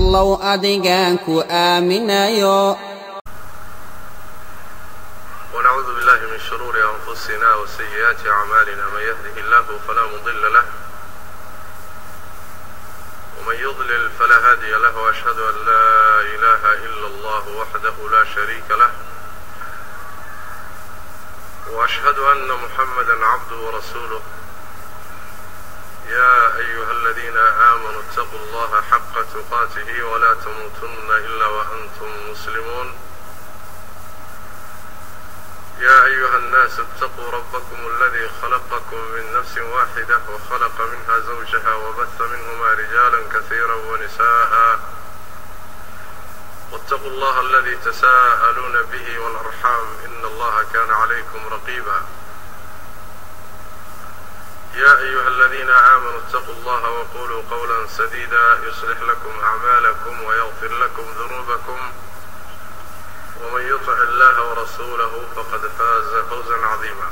allow adigaan ku aaminayo. ونعوذ بالله من شرور أنفسنا وسيئات أعمالنا من يهده الله فلا مضل له ومن يضلل فلا هادي له وأشهد أن لا إله إلا الله وحده لا شريك له وأشهد أن محمدا عبده ورسوله يا أيها الذين آمنوا اتقوا الله حق تقاته ولا تموتن إلا وأنتم مسلمون يا أيها الناس اتقوا ربكم الذي خلقكم من نفس واحدة وخلق منها زوجها وبث منهما رجالا كثيرا ونساء واتقوا الله الذي تساءلون به والأرحام إن الله كان عليكم رقيبا يا أيها الذين آمنوا اتقوا الله وقولوا قولا سديدا يصلح لكم أعمالكم ويغفر لكم ذنوبكم ومن يطع الله ورسوله فقد فاز فوزا عظيما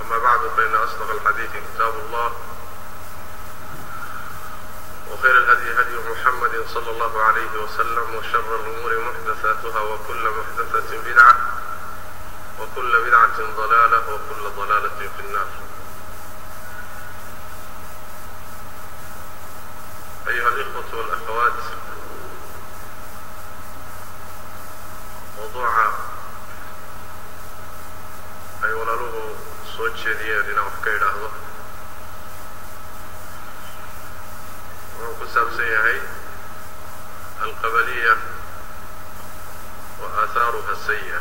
أما بعد فإن أصدق الحديث كتاب الله وخير الهدي هدي محمد صلى الله عليه وسلم وشر الأمور محدثاتها وكل محدثة بدعة وكل بدعة ضلالة وكل ضلالة في النار. أيها الإخوة والأخوات، موضوع أي ولله صوت شديد لنا وحكي له وقسم سيهي القبلية وآثارها السيئة.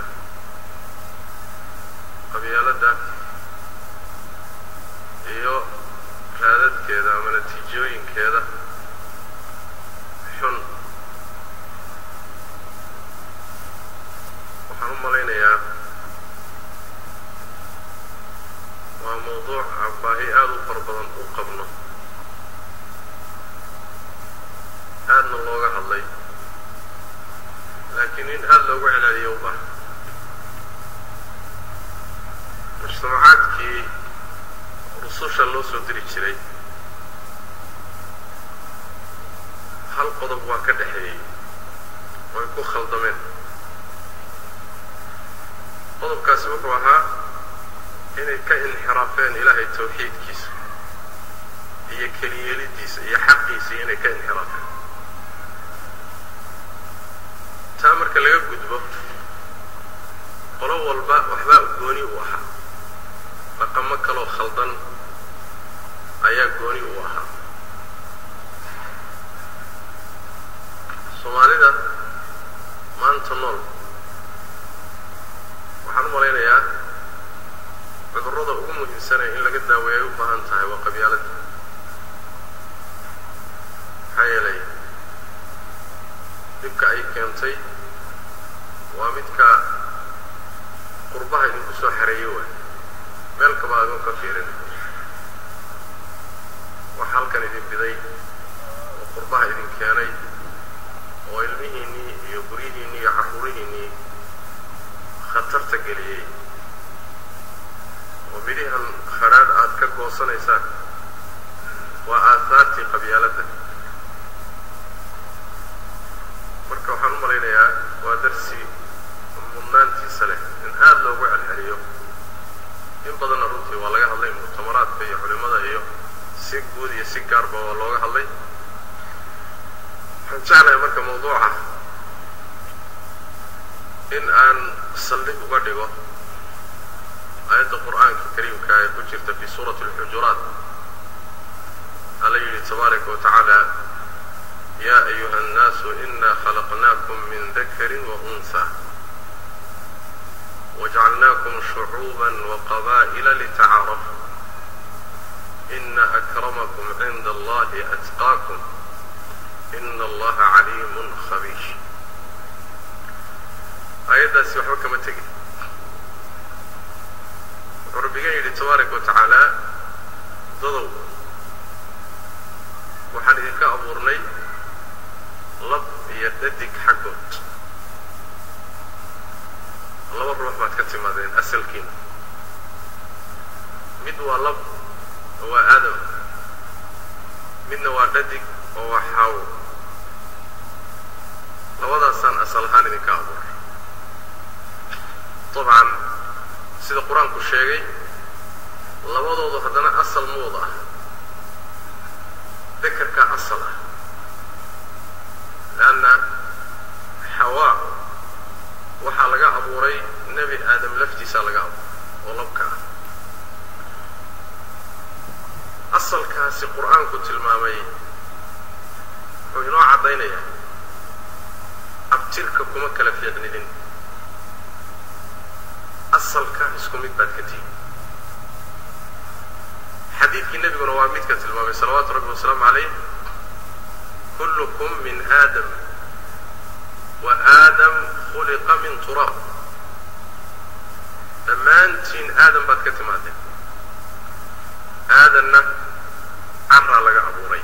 قبيلة iyo raadadkeeda ama natiijooyinkeeda xun waxaan u malaynayaa waa mawduuc baahi aad u fara badan u qabno aadna looga hadlay laakiin in aad loogu celceliyo u baahan. mujtamacaadkii rususha loo soo diri jiray hal qodob waa ka dhexeeyey way ku khaldameen. qodobkaasi wuxuu ahaa inay ka inxiraafeen ilaahay tawxiidkiisa iyo keliyeelidiisa iyo xaqiisa inay ka inxiraafeen. taa marka laga gudbo qolo walba waxbaa gooni u ahaa, dhaqamo kaloo khaldan ayaa gooni u ahaa. soomaalida maanta nool waxaan u malaynayaa cudurrada ugu muhiimsanee in laga daaweeyo ay u baahan tahay waa qabyaaladda. maxaa yeelay dhibka ay keentay waa midka qurbaha idinku soo xareeyo waay, meel kaba adun ka fiirin. wax halkan idin biday oo qurbaha idin keenay oo ilmihiinnii iyo guryihiinnii iyo carruurihiinnii khatarta geliyey oo midhihan khadhaadh aad ka goosanaysaan waa aahaartii qabyaaladda. marka waxaan u malaynayaa waa darsi mudnaantiisa leh in aad loogu celceliyo. in badanna runtii waa laga hadlay muctamaraadka iyo culimmada iyo si guud iyo si gaarba waa looga hadlay. waxaan jeclahay marka mawduuca in aan saldhig uga dhigo aayadda qur'aanka kariimka ee ku jirta fi suurati alxujuraat. alla yidhi tabaaraka wa tacaala yaa ayuha annaasu inaa khalaqnaakum min dakarin wa unhaa wajacalnaakum shucuuban waqabaa'ila litacaarafuu ina akramakum cinda allahi atqaakum ina allaha caliimun khabiir. aayaddaasi waxba kama tegin. wuxuu rabbigan yidhi tabaaraka wa tacaala dadow waxaan idinka abuurnay lab iyo dhadig xaggood. laba ruux baad ka timaadeen asalkiina. mid waa lab oo waa aadam, midna waa dhadig oo waa xaawo. أصلها لذلك أبور طبعا سيد القرآن كشيء لبضوا هذا أصل موضع ذكر كأصله لأن حواء وحلقة أبوري نبي آدم لفتي سالقة ولبكا أصل كاسي قرآن كنت المامي وينوع عضينيا أبتلك كمكلا في غنين أصل كاسكم يتبات كتير حديث النبي ونواميد كنت المامي صلوات ربي وسلام عليه كلكم من آدم وآدم خلق من تراب لما أنتين آدم بعد كتماته آدم عرى لك أبوري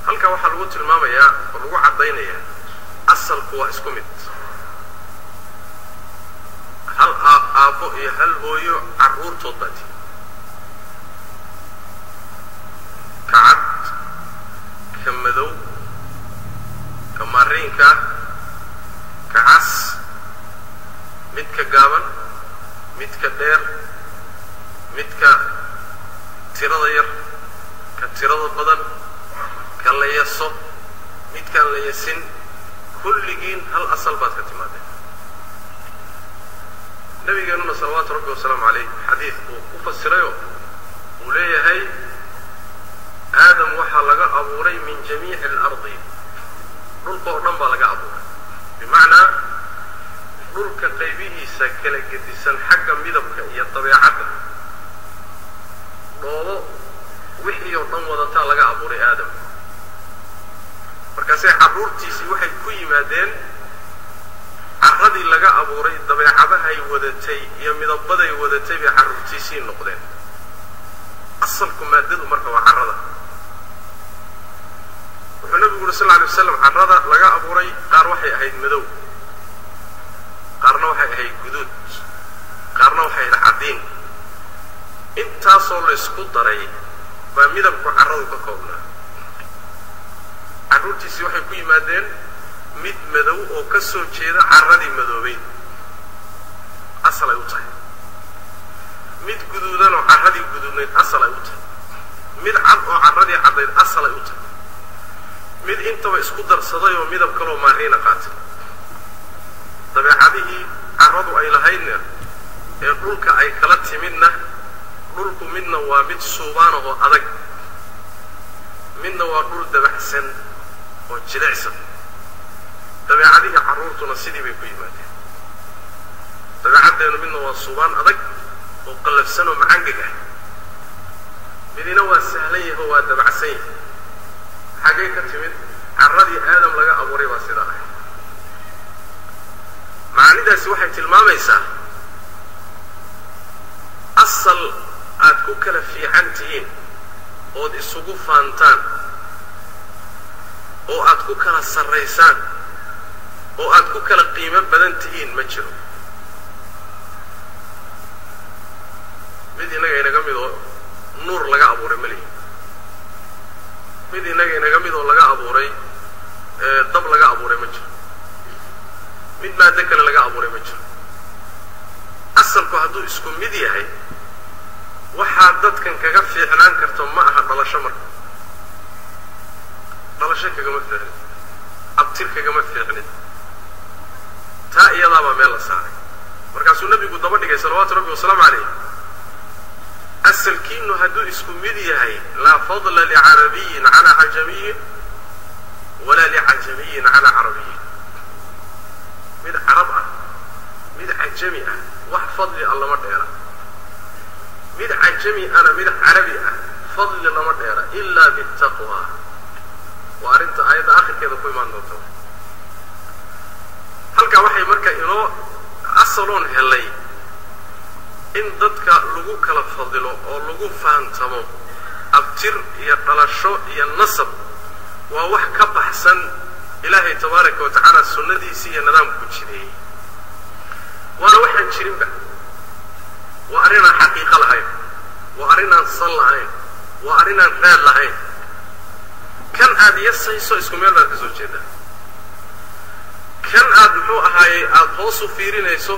هل كوحا لغوت الماما يا ولغو عضينا يا أصل كوا اسكمت هل آبو هل بويو عرور توضتي كعد كمدو كمارينكا كعس متك قابل متك دير متك تيرادير كتيراد البدن كالليسو متك الليسين كل جين هل أصل بات كتماده النبي قالنا صلوات ربي وسلام عليه حديث وفسره وليه هاي آدم وحا لغا أبوري من جميع الأرض رلقا ورنبا لغا أبوري بمعنى رلقا قيبيه ساكلا قدسا حقا مدبك هي الطبيعة ضوضو وحي ورنبا وضتا لغا أبوري آدم markaasay caruurtiisii waxay ku yimaadeen carradii laga abuuray dabeecadahay wadatay iyo midabaday wadatay bay caruurtiisii noqdeen asalku maadadu marka waa carrada wuxuu nabigu sallallahu alayhi wasallam carrada laga abuuray qaar waxay ahayd madow qaarna waxay ahayd guduud qaarna waxay ahayd cadiin intaasoo la isku daray baa midabku carradu ka koobnaa caruurtiisii waxay ku yimaadeen mid madow oo ka soo jeeda carradii madoobeyd asal ay u tahay mid guduudan oo carradii guduudnayd asal ay u tahay mid cad oo carradii caddayd asal ay u tahay mid intaba isku darsaday oo midab kaloo maariina qaatay dabeecadihii carradu ay lahaydna ee dhulka ay kala timidna dhulku midna waa mid suubaan oo adag midna waa dhul dabaxsan oo jilicsan dabeecadihii carruurtuna sidii bay ku yimaadeen dabeecaddeenu midna waa suubaan adag oo qallafsan oo macangag ah midina waa sahlan yahay oo waa dabacsan yahay xagee ka timid carradii aadam laga abuuray baa sidaa ah macnidaasi waxay tilmaamaysaa asal aad ku kala fiican tihiin ood isugu faantaan oo aad ku kala sarraysaan oo aad ku kala qiimo badan tihiin ma jiro mid inaga mid oo nuur laga abuuray ma lihi mid inaga mid oo laga abuuray dab laga abuuray ma jiro mid maaddo kale laga abuuray ma jiro asalku hadduu isku mid yahay waxaa dadkan kaga fiicnaan karto ma aha dhalasho marka dhalasho kagama fiicnid abtir kagama fiicnid taa iyadaabaa meel la saaray markaasuu nabigu daba dhigay salawaatu rabbi wasalaamu calayh asalkiinu hadduu isku mid yahay laa fadla licarabiyin calaa cajamiyin walaa licajamiyin calaa carabiyin mid carab ah mid cajami ah wax fadli ah lama dheera mid cajami ana mid carabi ah fadli lama dheera ilaa bitaqwa waa arrinta aayadda akhirkeeda ku imaan doonta halkaa waxay marka inoo asaloon helay in dadka lagu kala fadilo oo lagu faantamo abtir iyo dhalasho iyo nasab waa wax ka baxsan ilaahay tabaaraka wa tacaala sunnadiisii iyo nidaamku jideeyey waana waxaan jirinba waa arrinaan xaqiiqo lahayn waa arrinaan sal lahayn waa arrinaan raad lahayn kan aad yasayso isku meel baad ka soo jeedaa kan aad muxuu ahaayey aad hoos u fiirinayso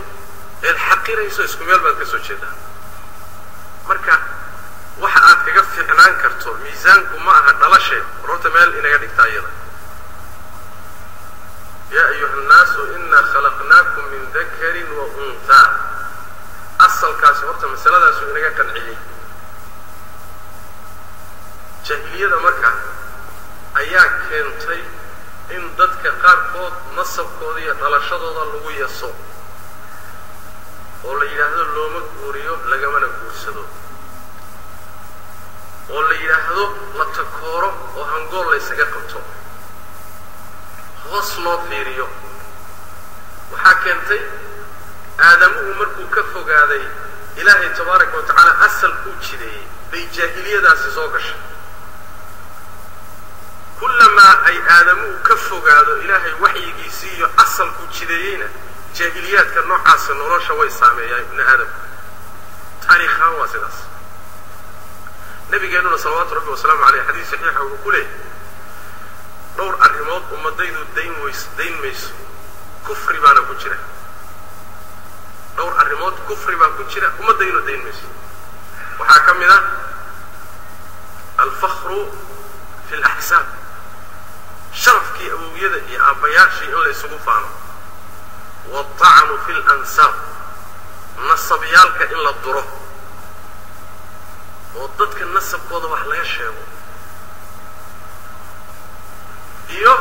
ee xaqirayso isku meel baad ka soo jeedaa marka waxa aad kaga fiicnaan karto miisaanku ma aha dhalashe runta meel inaga dhigta iyada ya ayuha nnaasu inna khalaqnaakum min dakarin wa untha asalkaasi horta masaladaasu inaga qanciyey jahiliyada marka ayaa keentay in dadka qaarkood nasabkooda iyo dhalashadooda lagu yaso oo la yidhaahdo looma guuriyo lagamana guursado oo la yidhaahdo la takooro oo hangool la ysaga qabto hoos loo fiiriyo waxaa keentay aadamuhu markuu ka fogaaday ilaahay tabaaraka wa tacaala asalkuu jideeyey bay jaahiliyadaasi soo gashay kullamaa ay aadamuhu ka fogaado ilaahay waxyigiisii iyo asalkuu jideeyeyna jaahiliyaadka noocaasa nolosha way saameeyaan ibni aadamka taariikhaan waa sidaas nabigeennuna salawaatu rabbi wasalaamu caleyh xadiis saxiixa wuxuu ku leeyahy dhowr arrimood ummadaydu dayn mayso kufri baana ku jira dhowr arrimood kufri baa ku jira ummadaydu dayn mayso waxaa ka mid ah alfakhru fi alaxsaab sharafkii awowiyada iyo aabbayaashii in la isugu faano waatacnu fi lansaab nasabyaalka in la duro oo dadka nasabkooda wax laga sheego iyo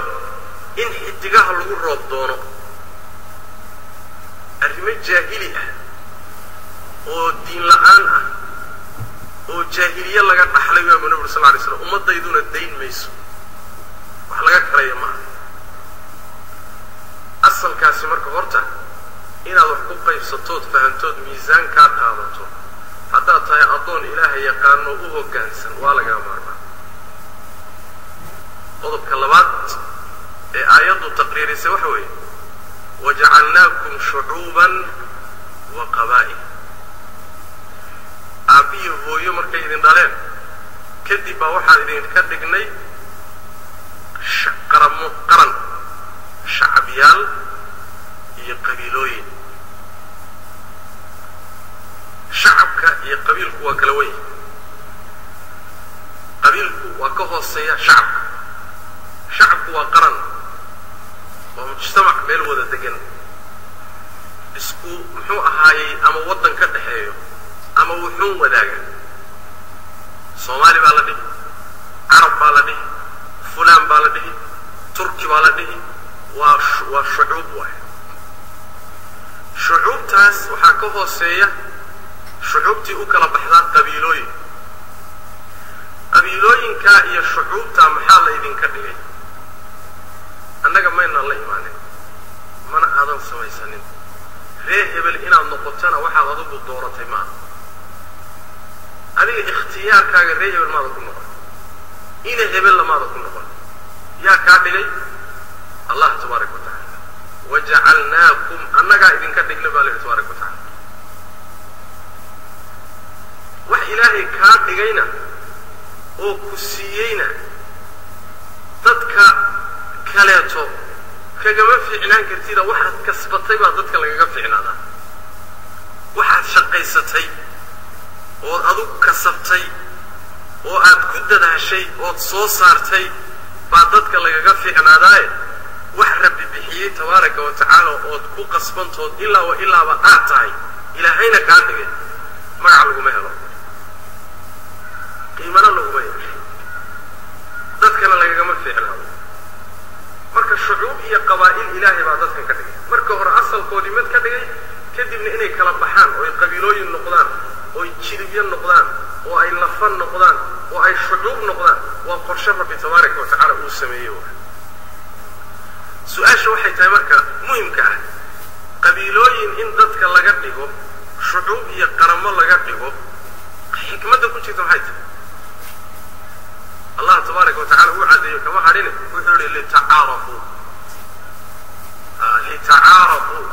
in xidigaha lagu roob doono arrimo jaahili ah oo diin la'aan ah oo jaahiliye laga dhaxlay waa nabiga sallallahu alayhi wasallam umadayduna dayn mayso wax laga kaleeyo ma asalkaasi marka horta inaad wax ku qaybsatood fahantood miisaan ka qaadato haddaad tahay addoon ilaahay yaqaano u hoggaansan waa laga maarmaa qodobka labaad ee aayaddu taqriirisay waxa weeye wajacalnaakum shucuuban wa qabaa'il aabbiyo hooyo markay idin dhaleen kadib baa waxaan idinka dhignay qaran shacabyaal iyo qabiilooyin shacabka iyo qabiilku waa kala weyn qabiilku waa ka hooseeya shacabka shacabku waa qaran waa mujtamac meel wada degan isku muxuu ahaayey ama waddan ka dhexeeyo ama wuxuun wadaaga soomaali baa la dhihi carab baa la dhihi fulaan baa la dhihi turki baa la dhihi waa shucuub waay shucuubtaas waxaa ka hooseeya shucuubtii u kala baxdaa qabiilooyin qabiilooyinkaa iyo shucuubtaa maxaa la idinka dhigay annaga maynaan la imaanin mana aadan samaysanin reer hebel inaad noqotana waxaad adigu dooratay maaha adiga ikhtiyaarkaaga reer hebel maada ku noqon ina hebella maada ku noqon yaa kaa dhigay allah tabaaraka wa tacaala wajacalnaakum annagaa idinka dhigna baa la yidhi tabaaraka wa tacaala wax ilaahay kaa dhigayna oo ku siiyeyna dadka kaleeto kagama fiicnaan kartida waxaad kasbatay baa dadka lagaga fiicnaadaa waxaad shaqaysatay ood adigu kasabtay oo aad ku dadaashay ood soo saartay baa dadka lagaga fiicnaadaaye wax rabbi bixiyey tabaaraka wa tacaala ood ku qasbantood ilaa wa ilaaba aad tahay ilaahayna kaa dhigay magac laguma helo qiimana laguma yeesho dadkana lagagama fiicnaado marka shucuub iyo qabaa'il ilaahay baa dadkan ka dhigay marka hore asalkoodii mid ka dhigay kadibna inay kala baxaan oo ay qabiilooyin noqdaan oo ay jilibyo noqdaan oo ay lafan noqdaan oo ay shucuub noqdaan waa qorshe rabbi tabaaraka wa tacaala uu sameeyey wa su-aasha waxay tahay marka muhimka ah qabiilooyin in dadka laga dhigo shucuub iyo qaramo laga dhigo xikmadda ku jirta maxay tahay allah tabaaraka wa tacala uu cadeeyo kama hadhine wuxuu yihi litacaarafuu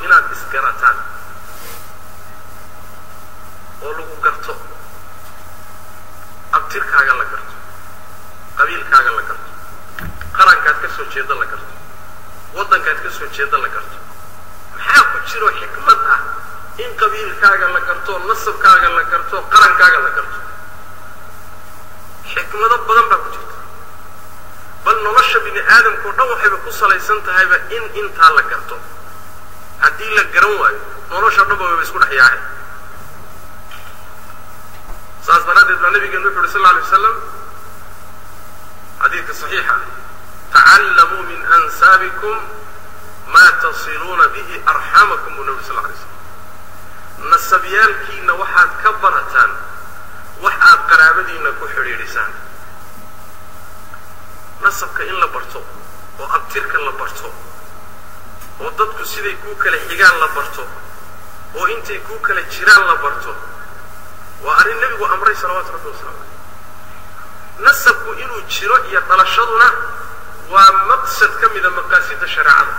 inaad isgarataan oo lagu garto abtirkaaga la garto qabiilkaaga la garto qarankaad ka soo jeeda la garto waddankaad ka soo jeeda la garto maxaa ku jiro xikmad ah in qabiilkaaga la garto nasabkaaga la garto qarankaaga la garto xikmado badan baa ku jirta bal nolosha bini aadamku dhan waxayba ku salaysan tahayba in intaa la garto haddii la garan waayo nolosha dhan ba isku dhex yaacay saas daraaddeed baa nabigeenu wuxuu yidhi sal alla alay wasalam xadiidka saxiixa tacallamuu min ansaabikum maa tasiluuna bihi arxamakum buu nabi sal alla alay slam nasabyaalkiina waxaad ka barataan wax aad qaraabadiina ku xidhiidhisaan nasabka in la barto oo abtirka la barto oo dadku siday kuu kala xigaan la barto oo intay kuu kala jiraan la barto waa arrin nebigu amray salawaatu rabbi wasalaamu caleyh nasabku inuu jiro iyo dhalashaduna waa maqsad ka mida maqaasida shareecada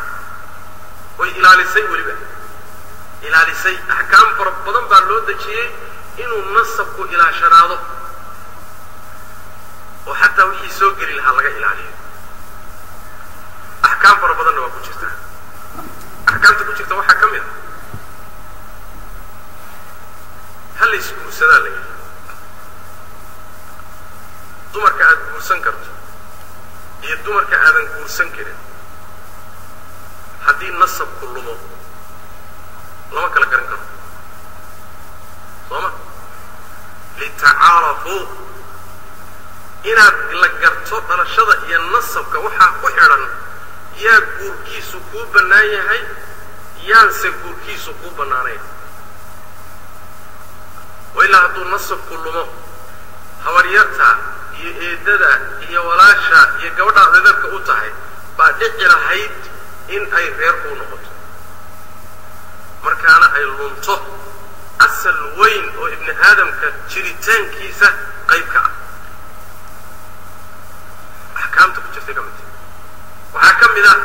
way ilaalisay weliba ilaalisay axkaam fara badan baa loo dejiyey inuu nasabku ilaashanaado oo xataa wixii soo geli lahaa laga ilaaliyo axkaam fara badanna waa ku jirta axkaamta ku jirta waxaa ka mid a hal la isguursadaa la yidhi dumarka aad guursan karto iyo dumarka aadan guursan karin haddii nasabku lumo lama kala garan karo sooma litacaarafuu inaad la garto dhalashada iyo nasabka waxaa ku xidhan yaa guurkiisu kuu bannaan yahay yaanse guurkiisu kuu bannaanayn wa ilaa hadduu nasabku lumo habaryarta iyo eedada iyo walaasha iyo gabadha adeerka u tahay baa dhici lahayd in ay reer kuu noqoto markaana ay lunto asal weyn oo ibni aadamka jiritaankiisa qayb ka ah axkaamta ku jirtay ka mid waxaa ka mid ah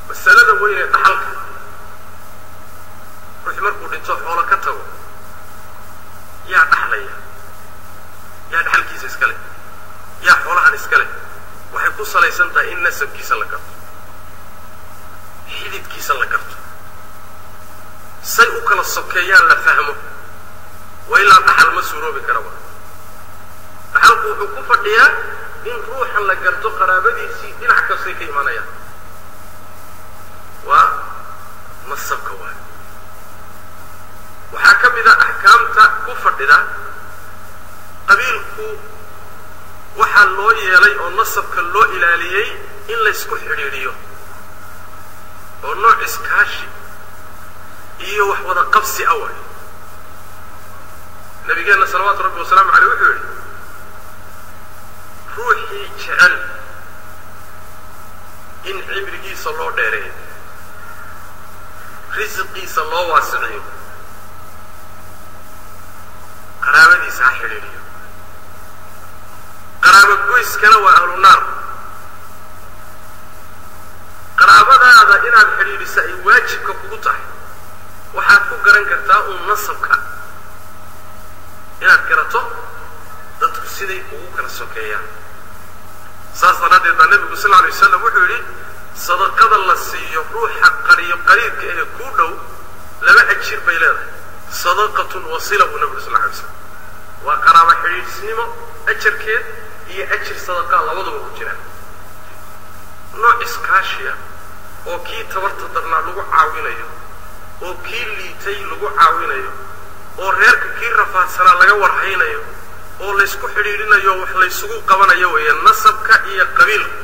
masalada weyn ee dhaxalka ruuxi markuu dhinto xoolo ka tago yaa dhaxlaya yaa dhaxalkiisa iska leh yaa xoolahan iska leh waxay ku salaysan tahay in nasabkiisa la garto xididkiisa la garto say u kala sokeeyaan la fahmo waa ilaa dhaxal ma suuroobi karaba dhaxalku wuxuu ku fadhiyaa in ruuxan la garto qaraabadiisii dhinac kastay ka imanayaan waa nasabka waay waxaa ka mid a axkaamta ku fadhida qabiilku waxaa loo yeelay oo nasabka loo ilaaliyey in laysku xidhiidhiyo oo nooc iskaashi iyo wax wada qabsi ah waay nabigeenna salawaatu rabbi wasalaamu caleyh wuxuu yidhi ruuxii jecel in cibrigiisa loo dheereeyo risiqiisa loo waasiciyo qaraabadiisa ha xidhiidhiyo qaraabo goyskana waa ahlu naar qaraabadaada inaad xidhiidhisa ay waajibka kugu tahay waxaad ku garan kartaa uun nasabka inaad garato dadku siday ugu kala sokeeyaan saas daraaddeed baa nebigu sal alay wasalam wuxuu yidhi sadaqada la siiyo ruuxa qariibka ee kuu dhow laba ajir bay leedahay sadaqatun wasila buu nebigu sal alay wasalam waa qaraabo xidhiidhisnimo ajarkeed iyo ajir sadaqaa labaduba ku jiraan nooc iskaashiya oo kii tabarta darnaa lagu caawinayo oo kii liitay lagu caawinayo oo reerka kii rafaadsanaa laga warhaynayo oo laysku xidhiidhinayo wax laysugu qabanayo weeye nasabka iyo qabiilka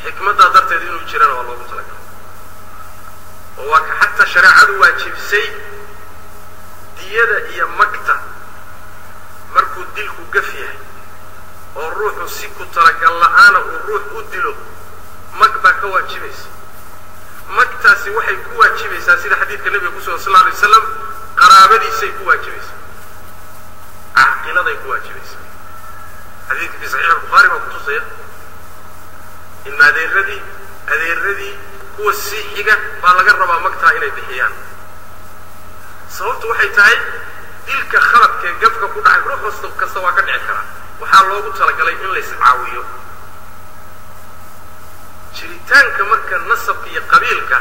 xikmaddaa darteed inuu jirana waa loogu talagalo oo waa ka xataa shareecadu waajibisay diyada iyo magta markuu dilku gaf yahay oo ruuxu si ku talagal la'aana uu ruux u dilo mag baa ka waajibaysa magtaasi waxay ku waajibaysaa sida xadiidka nebiga ku sugan sal alla alay wasalam qaraabadiisay ku waajibaysaa caaqiladay ku waajibaysaa xadiidka fi saxiix albukhaari baa kutusaya in adeeradii kuwa sii xiga baa laga rabaa magtaa inay bixiyaan sababtu waxay tahay dilka khaladkaee gafka ku dhacay ruux kasta waa ka dhici karaa waxaa loogu talagalay in la iscaawiyo jiritaanka marka nasabka iyo qabiilka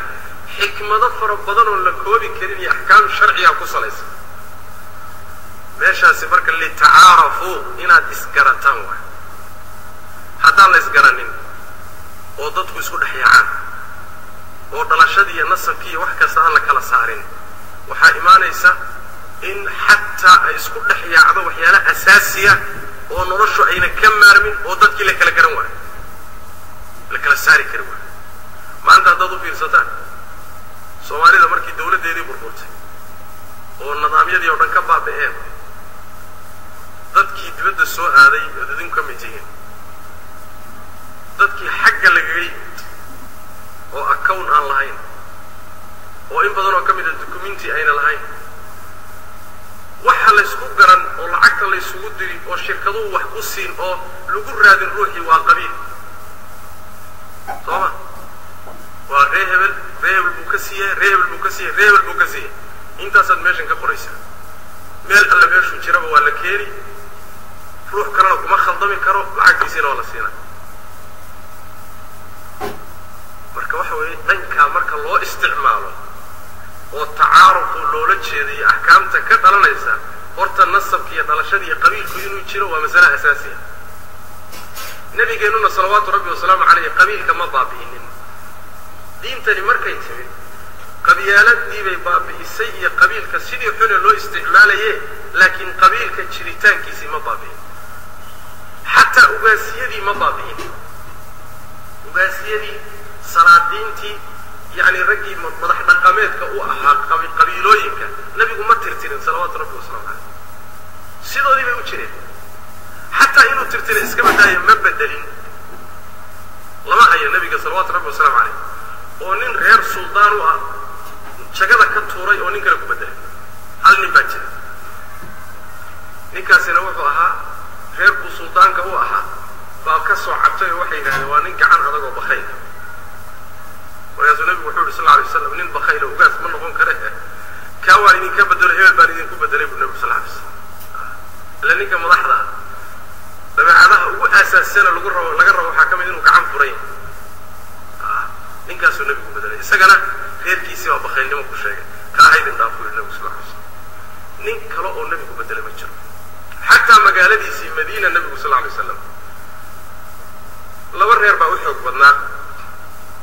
xikmado fara badan oo la koobi karin iyo axkaam sharciga ku salaysan meeshaasi marka litacaarafu inaad isgarataan waay haddaan la isgaranin oo dadku isku dhex yaacaan oo dhalashadii iyo nasabkii iyo wax kasta aan la kala saarin waxaa imaanaysa in xataa ay isku dhex yaacdo waxyaala asaasiya oo noloshu ayna ka maarmin oo dadkii la kala garan waayo la kala saari kari waayo maanta haddaad u fiirsataan soomaalida markii dawladdeedii burburtay oo nidaamyadii oo dhan ka baaba'een dadkii dibadda soo aaday ood idinku ka mid tihiin dadkii xagga lagaga yimid oo account aan lahayn oo in badan oo ka mid a documenti ayna lahayn waxa la isku garan oo lacagta la isugu diri oo shirkaduhu wax ku siin oo lagu raadin ruuxii waa qabiil sooma waa reehebel buu ka siiyey reehebel buu ka siiyey reehebel buu ka siiyey intaasaad meeshan ka qoraysaa meel alla meeshuu jiraba waa la keeni ruux kalena kuma khaldami karo lacagtiisiina waa la siinaa marka waxa weeye dhankaa marka loo isticmaalo oo tacaarufu loola jeedayo axkaamta ka dhalanaysa horta nasabka iyo dhalashada iyo qabiilku inuu jiro waa masale asaasiya nabigeennuna salawaatu rabbi wasalaamu calayhi qabiilka ma baabi'inin diintani markay timid qabyaaladii bay baabi'isay iyo qabiilka sidii xune loo isticmaalaye laakiin qabiilka jiritaankiisii ma baabi'in xataa ugaasiyadii ma baabi'in ugaasiyadii salaadiintii يعني رجي مدح دقامات كأوها قبيلوينك نبي ما ترتين صلوات ربي وسلامه عليه سيدو دي بيوتشرين حتى إنه ترتين إسكما دايما ما بدلين لما هي النبي صلوات ربي وسلامه عليه ونين غير سلطان شكذا كتوري ونين كلا كبدلين هل نباتي نكاسي نوحوها غير سلطان كأوها فأكسو عبتي وحي ونين كعان هذا بخير ورسول النبي محمد صلى الله عليه وسلم من بخيل وقاس من نقول كره كوالي كبدل هيل باردين كبدل النبي صلى الله عليه وسلم لأنك ملاحظة لما هذا هو أساس سنة لقرر وحكم إنه كعم فرين نك رسول النبي كبدل سجنا غير كيسي وبخيل نمو كشيء كهيد ندافع النبي صلى الله عليه وسلم نك كلا النبي كبدل مجر حتى مقالدي في مدينة النبي صلى الله عليه وسلم لو الرير بوحك بدنا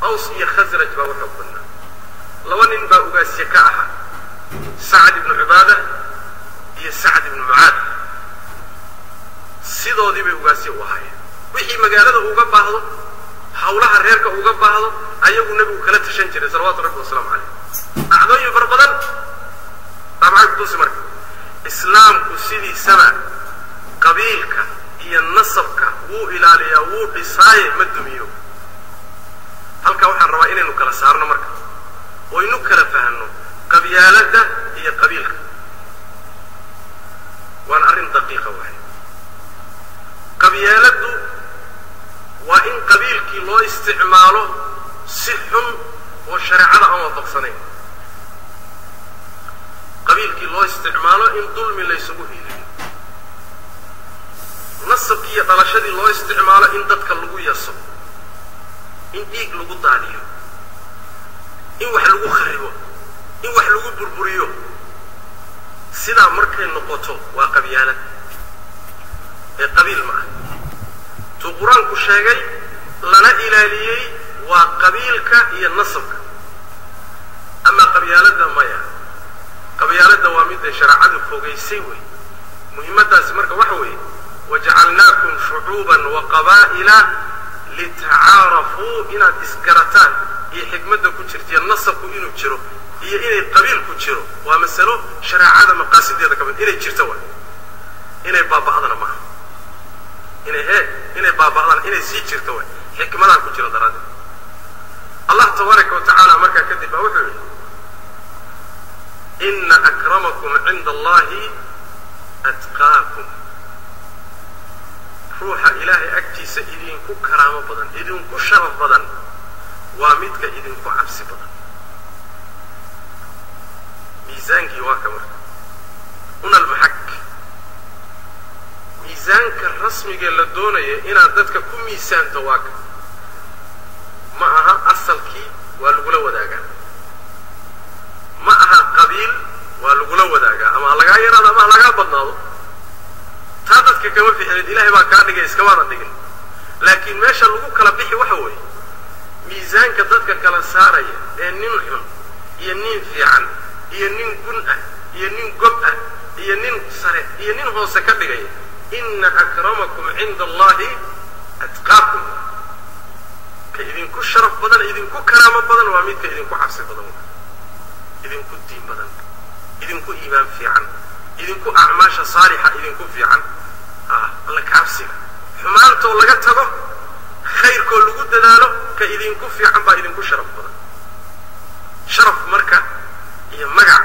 أوص يخزرج بوحبنا لو أن بأوجاس يكاها سعد بن عبادة هي سعد بن معاذ سيدو دي بأوجاس يوهاي وحي مقالة أوجا بعضه حولها الريرك أوجا بعضه أيوه النبي كلا تشنجر صلوات ربي والسلام عليه أعضاء يفرقدن طبعا كتوس مرك إسلام كسيدي سما قبيلك هي النصبك وو إلاليا وو بصاي مدميو halka waxaan rabaa inaynu kala saarno marka oo inuu kala fahanno qabyaalada iyo qabiilka waan arin daqiiqa wahay qabyaaladu waa in qabiilkii loo isticmaalo si xun oo shariicada aan waafaqsanayn qabiilkii loo isticmaalo in dulmi la isugu hiiliyo nasabkii iyo dhalashadii loo isticmaalo in dadka lagu yaso in dhiig lagu daadiyo in wax lagu kharibo in wax lagu burburiyo sidaa markay noqoto waa qabyaalad ee qabiil ma ah tuu qur-aanku sheegay lana ilaaliyey waa qabiilka iyo nasabka ama qabyaaladda maya qabyaaladda waa midday shareecadu fogaysay wey muhiimadaasi marka waxa weeye wajacalnaakum shucuuban wa qabaa'ila لتعارفوا إن إسكرتان هي حكمة كتير النصب إنه تشرو هي إن قبيل كتيرو ومثله شرع هذا مقاصد هذا كمان إن تشرتوا إن بابا هذا ما إن بابا هذا إن زي تشرتوا حكمة كتير درجة الله تبارك وتعالى مركا كذب أوحي إن أكرمكم عند الله أتقاكم روح إلهي أكتيس إذن كو كرامة بدن إذن كو شرف بدن وامدك إذن كو عبس بدن ميزانك يواكمر هنا المحك ميزانك الرسمي قال لدوني إنا دتك كم ميزان تواك معها أصل كي والغلا وداقا معها قبيل والغلا وداقا أما لقا يراد أما لقا بدناو تادتك كما في حديد إلهي ما كان لقا إسكوانا دقل لكن ماشا لغو كلا بيحي وحوي ميزانك دتك كلا ساري نين حن ينين فيعن ينين كنأ ينين قبأ ينين سرع ينين هو سكبغي إن أكرمكم عند الله أتقاكم كإذن كو شرف بدن إذن كو كرامة بدن واميد كإذن كو حفظ بدن إذن كو الدين بدن إذن كو إيمان فيعن إذن كو أعماش صالحة إذن كو فيعن الله كعفسك حمانته لقتها خير كل لقود دلاله كإذن كو فيعن با إذن كو شرف بدن شرف مركة هي مقع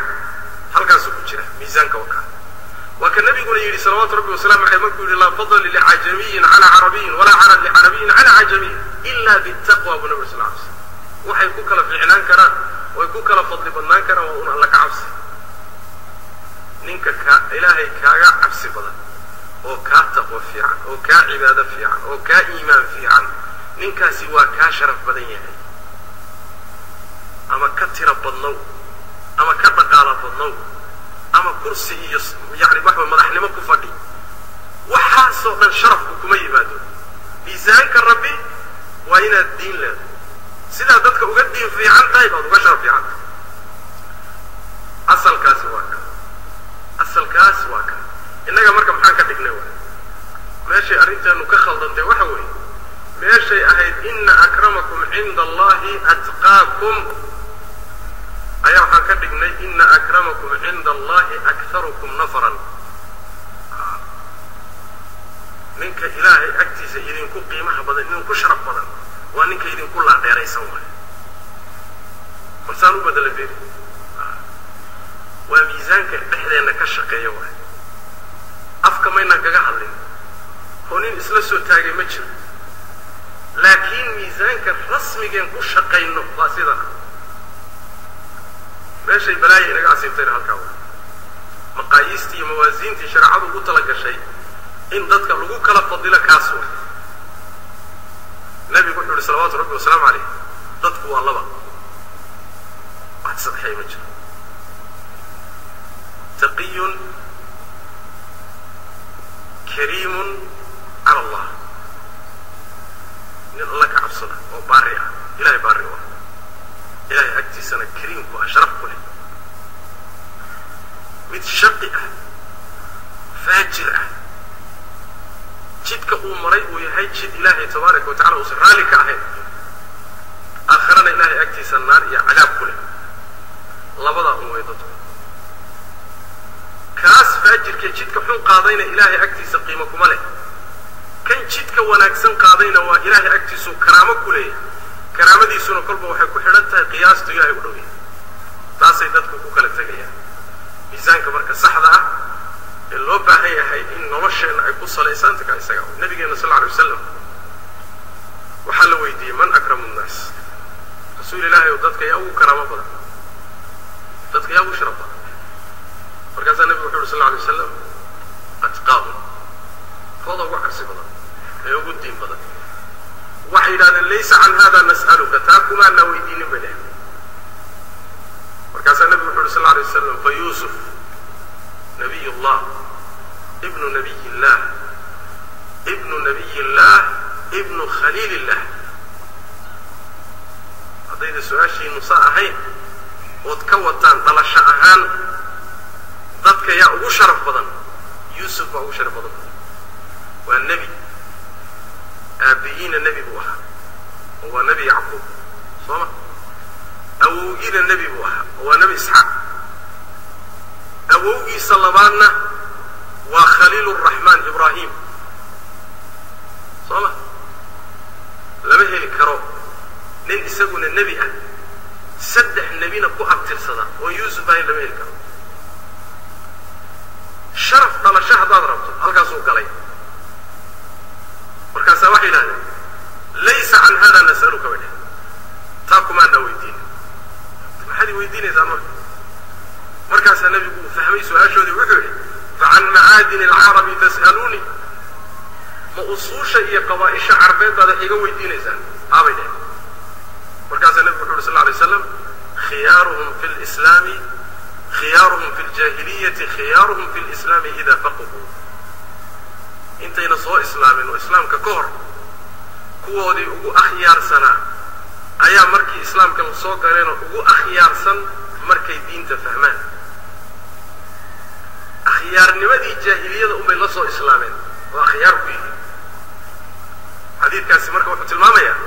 هل كان سوق جرا ميزانك وكا وكان النبي يقول يلي صلوات ربي وسلامه عليه يقول لا فضل لعجمي على عربي ولا عرب لعربي على عجمي إلا بالتقوى أبو نبي صلى الله عليه وسلم وحيكون كلا في عنان كرا ويكون كلا فضل بنان كرا وأن لك عفس نينك إلهي كاغا عفس بدن أو كا تقوى في عن أو كا عبادة في عن أو كا إيمان في عن نينك سوى كا شرف بدن يعني أما كتر بدنو أما كبقالة بدنو أما كرسي يعني بحوة مدحنما كفدي وحاسو من شرف كما يمادو ميزانك الربي وإن الدين له سيدا دادك أقدم في عن طيب أو بشرف في عن أصل كاس واكا أصل كاس واكا إنك مركب محاكا تقنوا ماشي أريد أنه كخلطن دي وحوي ماشي أهيد إن أكرمكم عند الله أتقاكم أيها حكدنا إن أكرمكم عند الله أكثركم نفرا منك إلهي أكتس إذن كو قيمة بدن إذن كو شرف بدن وأنك إذن كو لا دير يسوى مرسالو بدل فيه وميزانك بحدي أنك الشقي يوه أفكا ما إنك قهلين هونين إسلسو تاقي مجر لكن ميزانك الرسمي كان كو شقي إنه واسدنا ماشي بلاي إنك عصيبتين هالكاو مقايستي موازينتي شرعه قلت لك شيء إن ضدك لقوك لفضل كاسوة النبي يقول صلوات ربي وسلام عليه ضدك والله بقى واحد سطحي مجر تقي كريم على الله إن الله كعبصنا وبارئة إلهي بارئة إلهي أكتي سنة كريم وأشرف كله متشقئة فاجرة جدك أمري ويهي جد إلهي تبارك وتعالى وسرالك أهين آخرنا إلهي أكتي سنار يا عذاب كله لبضا أمويضته كاس فاجر كي جدك حن قاضينا إلهي أكتي سقيمكم عليه كان جدك وناكسن قاضينا وإلهي أكتي سو كرامك كله كرامدي سنو قلبه وحي كحرنتها قياسته إلهي ودوي تاسي دادك كوكالة تغيير ميزانك مركز صحدها اللو باهي هي إن نوشينا أي قصة لإسانتك عن سيقاو النبي صلى الله عليه وسلم وحل ويدي من أكرم الناس رسول الله ودادك يأو كرامة بدا دادك يأو شرف بدا مركز النبي صلى الله عليه وسلم أتقاهم فوضا وحرسي بدا يأو الدين بدا وحيدا ليس عن هذا نسألك تاكما نويدين بله وكاس النبي صلى الله عليه وسلم فيوسف نبي الله ابن نبي الله ابن نبي الله ابن خليل الله هذا السؤال شيء نصاء هين وتكوتان طلش أهان ضدك يا أبو شرف بدن يوسف أبو شرف بدن والنبي أبيين النبي بوها هو نبي يعقوب صلى أوجين النبي بوها هو نبي إسحاق أوجي صلبانا وخليل الرحمن إبراهيم صلى لما هي الكرام نين يسقون النبي سدح النبي نكو أبتر صدا ويوسف هاي لما هي الكرام شرف طال شهد ضربته ألقى سوق عليه مركز واحد هذا ليس عن هذا نسألك منه تاكم أنه ويدين ما حد ويدين إذا أمر مركز النبي فهمي سؤال شو ذي وحولي فعن معادن العرب تسألوني ma usuusha iyo qabaaisha carbeed baad iga weydiinaysaan abayde markaas nabigu wuxuu sallallahu alayhi wasallam khiyaruhum fil islam khiyaruhum fil jahiliyyah khiyaruhum fil islam idha faqahu intayna soo islaamin oo islaamka ka hor kuwoodii ugu akhyaarsana ayaa markii islaamka soo galeen ugu akhyaarsan markay diinta fahmaan akhyaarnimadii jaahiliyada umay la soo islaameen oo akhyaar ku yihiin xadiidkaasi marka wuxuu tilmaamayaa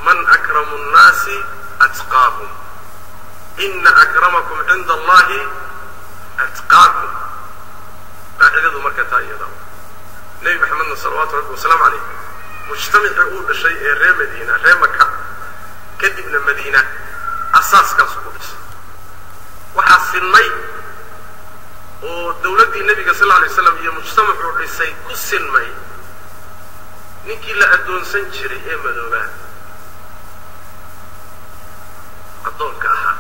man akramu nnaasi atqaahum ina akramakum cinda allahi atqaakum qaacidadu marka taa iyada nebi maxamedna salawaatu rabbi wasalaamu calayh mujtamacii uu dhashay ee reer madiina reer maka kadibna madiina asaaskaas ku dhisay waxaa sinmay oo dawladdii nebiga sal alla alay wasalam iyo mujtamacuu dhisay ku sinmay ninkii la addoonsan jiray ee madoobaa addoonka ahaa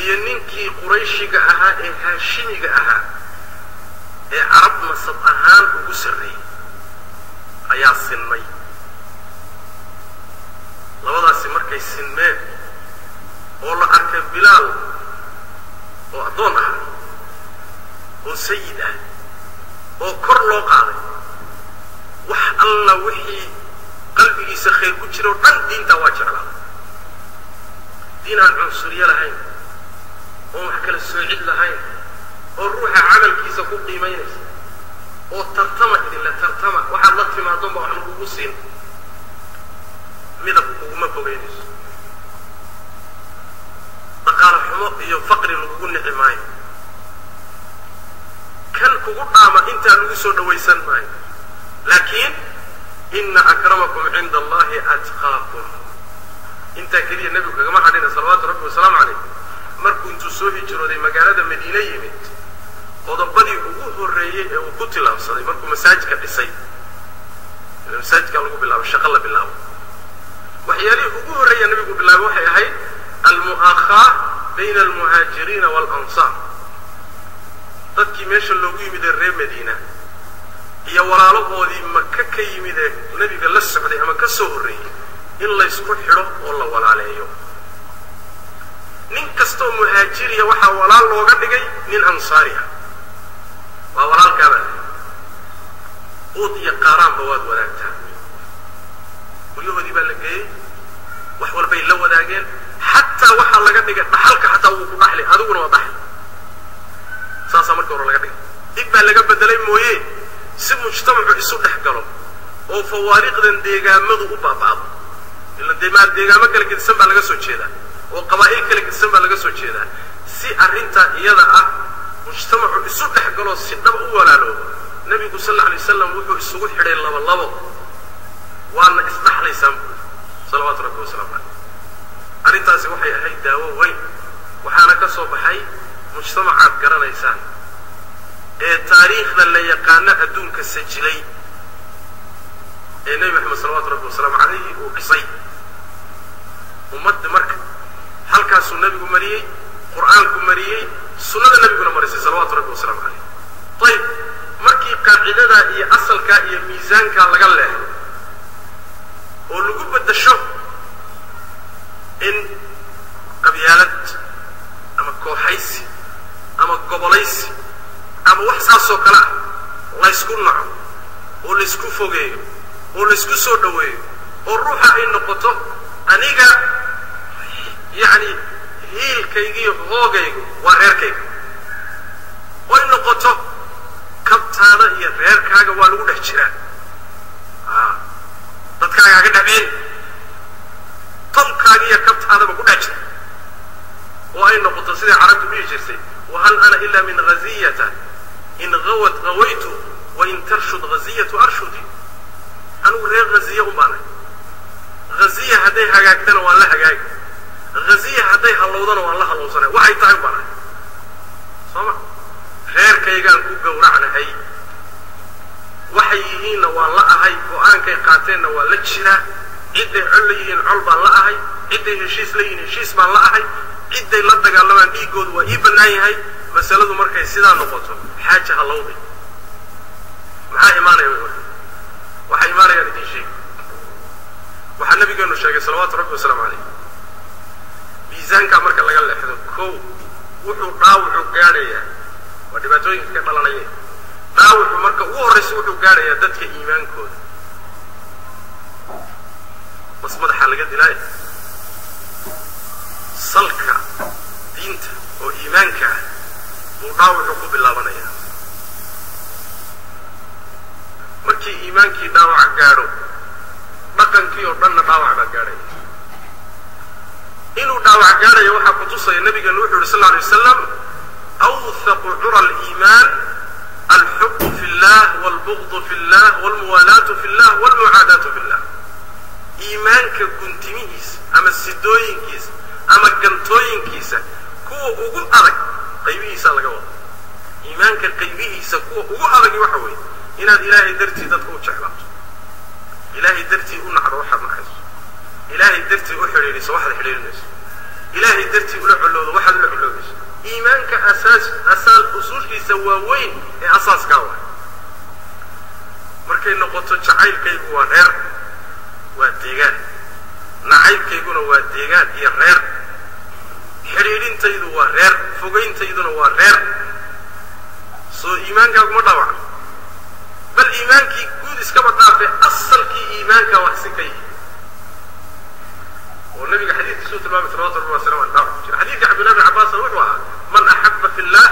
iyo ninkii qurayshiga ahaa ee haashimiga ahaa ee carab nasab ahaan ugu sarreeyey ayaa sinmay labadaasi markay sinmeen oo la arkay bilaal oo addoon ah oo sayid ah oo kor loo qaaday wax alla wixii qalbigiisa khayr ku jiro dhan diinta waa jeclaa diin aan cunsuriye lahayn oo wax kala soocid lahayn oo ruuxa camalkiisa ku qiimaynaysa oo tartama idinla tartama waxaad la timaadonba wax lagugu siin midab kuguma fogeynayso dhaqaale xumo iyo faqri lagugu nici maayo kan kugu dhaama intaa lagu soo dhawaysan maayo laakiin ina akramakum cinda allahi atqaakum intaa keliya nebigu kagama hadhina salawaatu rabbi wasalaamu calayh markuu intuu soo hijrooday magaalada madiine yimid qodobadii ugu horreeyey ee uu ku tilaabsaday markuu masaajidka dhisay masaajidka lagu bilaabo shaqo la bilaabo waxyaalihii ugu horreeya nebigu bilaabay waxay ahayd almu'akhaa bayna almuhaajiriina waalansaar dadkii meesha loogu yimid ee reer madiina iyo walaalahoodii maka ka yimid ee nebiga la socday ama ka soo horreeyey in laysku xidho oo la walaaleeyo nin kastoo muhaajiriya waxaa walaal looga dhigay nin ansaari ah waa walaalkaaba uud iyo qaaraanba waad wadaagtaa guryahoodii baa la geeyey wax walbay la wadaageen xataa waxaa laga dhigay dhaxalka xataa wuu ku dhaxli adiguna waa dhaxli saasaa markii hore laga dhigay dib baa laga bedelay mooye si mujtamacu isu dhex galo oo fawaariiqdan deegaamadu u baaba'do ila deegaamo kala gedisan baa laga soo jeedaa oo qabaa'il kala gedisan baa laga soo jeedaa si arrintaa iyada ah mujtamacu isu dhex galo si dhab u walaaloobo nebigu sal alla alay wasalam wuxuu isugu xidhay laba waana isdhaxlaysaan salawaatu rabbi wasalaamu calayh arrintaasi waxay ahayd daawo weyn waxaana ka soo baxay mujtamacaad garanaysaan ee taariikhda la yaqaano adduunka sajilay ee nebi maxamed salawaatu rabbi wasalaamu calayhi uu dhisay ummadda marka halkaasuu nebigu mariyey qur'aanku mariyey sunnada nebiguna marisay salawaatu rabbi wasalaamu calayh ayib markii qaacidadaa iyo asalkaa iyo miisaankaa laga leehay oo lagu beddasho in qabyaalad ama kooxaysi ama gobolaysi ama wax saasoo kale ah laysku naco oo laysku fogeeyo oo laysku soo dhaweeyo oo ruuxa ay noqoto aniga yacni hiilkaygiiyo hoogaygu waa reerkayga oo ay noqoto kabtaada iyo reerkaaga waa lagu dhex jiraa dadkaaga haga dhexbeen tolkaaga iyo kabtaadaba ku dhex jira oo ay noqoto siday carabtu dhihi jirtay wahal ana ila min ghaziyata in gawat gawaytu wain tarshud ghaziyatu arshudi anigu reer ghaziya un baanay ghaziya hadday hagaagtana waan la hagaagi ghaziya hadday hallowdana waan la hallowsanay waxay tahay un baanay sooma reerkaygaan ku gowracnahay waxay yihiinna waan la ahay go-aankay qaateenna waa la jiraa cidday col la yihiin col baan la ahay cidday heshiis la yihiin heshiis baan la ahay cidday la dagaalamaan dhiiggoodu waa ii bannaan yahay masaladu markay sidaa noqoto xaaja hallowday maxaa imaanaya waxa imaanaya idin sheeg waxa nabigeenu sheegay salawaatu rabbi wasalaamu calayhi miisaanka marka laga leexdo kow wuxuu dhaawacu gaadhayaa waa dhibaatooyinka ka dhalanaya dhaawacu marka ugu horraysa wuxuu gaadhayaa dadka iimaankooda bas madaxa laga dilaayo salka diinta oo iimaanka ah buu dhaawacu ku bilaabanaya markii iimaankii dhaawac gaadho dhaqankii oo dhanna dhaawac baa gaadhaya inuu dhaawac gaadhayo waxaa ku tusaya nabigeenu wuxuu yidhi sal alla alay wasalam awthaqu cura aliimaan alxubu fi llah walbugdu fi llah walmuwaalaatu fi llah walmucaadaatu fi llah iimaanka guntimihiisa ama sidooyinkiisa ama gantooyinkiisa kuwa ugu adag qaybihiisa laga wado iimaanka qaybihiisa kuwa ugu adagi waxa weeye inaad ilaahay dartii dadka u jeclaato ilaahay dartii u nacdo waxaad nacayso ilaahay dartii u xidhiidhiso waxaad xidhiidhinayso ilaahay dartii ula coloodo waxaad ula coloodayso iimaanka asaal usuushiisa waa weyn ee asaaskaa waay markay noqoto jacaylkaygu waa reer waa deegaan nacaybkayguna waa deegaan iyo reer xidhiidhintaydu waa reer fogayntayduna waa reer soo iimaankaaguma dhaawaca bal iimaankii guud iskaba dhaafe asalkii iimaanka wax si ka yihi oo nabiga xadiidkiisuu tilmaamay salawatu rabbi wasalam aleyh dhaawac jira xadiidka cabdillahi bn cabbaasna wuxuu ahaa man axaba fi llah